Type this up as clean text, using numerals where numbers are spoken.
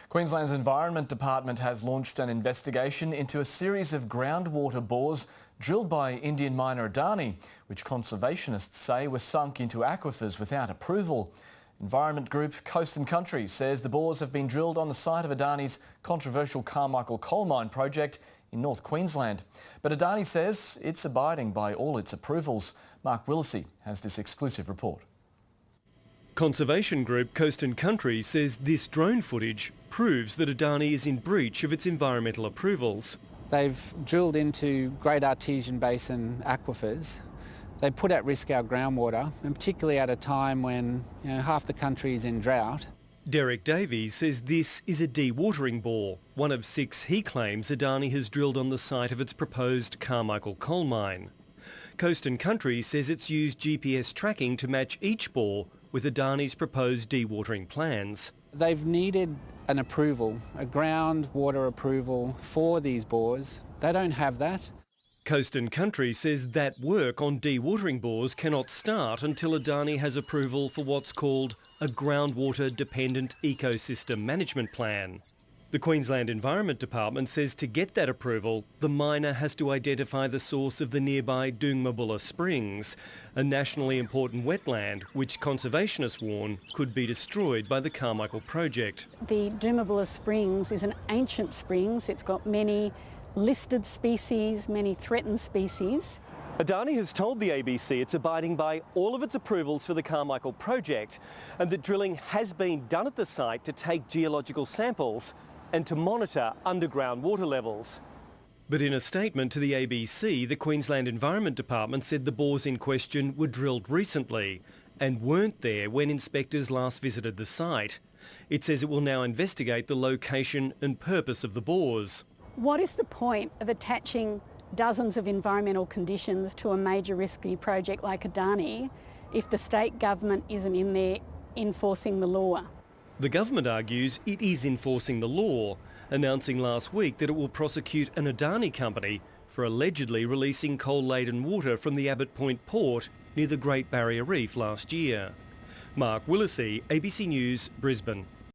Queensland's Environment Department has launched an investigation into a series of groundwater bores drilled by Indian miner Adani, which conservationists say were sunk into aquifers without approval. Environment group Qld Env says the bores have been drilled on the site of Adani's controversial Carmichael coal mine project in North Queensland. But Adani says it's abiding by all its approvals. Mark Willesee has this exclusive report. Conservation group Qld Env says this drone footage proves that Adani is in breach of its environmental approvals. They've drilled into Great Artesian Basin aquifers. They put at risk our groundwater, and particularly at a time when half the country is in drought. Derek Davies says this is a dewatering bore, one of 6 he claims Adani has drilled on the site of its proposed Carmichael coal mine. Qld Env says it's used GPS tracking to match each bore with Adani's proposed dewatering plans. They've needed an approval, a groundwater approval for these bores. They don't have that. Qld Env says that work on dewatering bores cannot start until Adani has approval for what's called a groundwater dependent ecosystem management plan. The Queensland Environment Department says to get that approval, the miner has to identify the source of the nearby Doongmabulla Springs, a nationally important wetland which conservationists warn could be destroyed by the Carmichael project. The Doongmabulla Springs is an ancient springs. It's got many listed species, many threatened species. Adani has told the ABC it's abiding by all of its approvals for the Carmichael project and that drilling has been done at the site to take geological samples and to monitor underground water levels. But in a statement to the ABC, the Queensland Environment Department said the bores in question were drilled recently and weren't there when inspectors last visited the site. It says it will now investigate the location and purpose of the bores. What is the point of attaching dozens of environmental conditions to a major risky project like Adani if the state government isn't in there enforcing the law? The government argues it is enforcing the law, announcing last week that it will prosecute an Adani company for allegedly releasing coal-laden water from the Abbott Point port near the Great Barrier Reef last year. Mark Willesee, ABC News, Brisbane.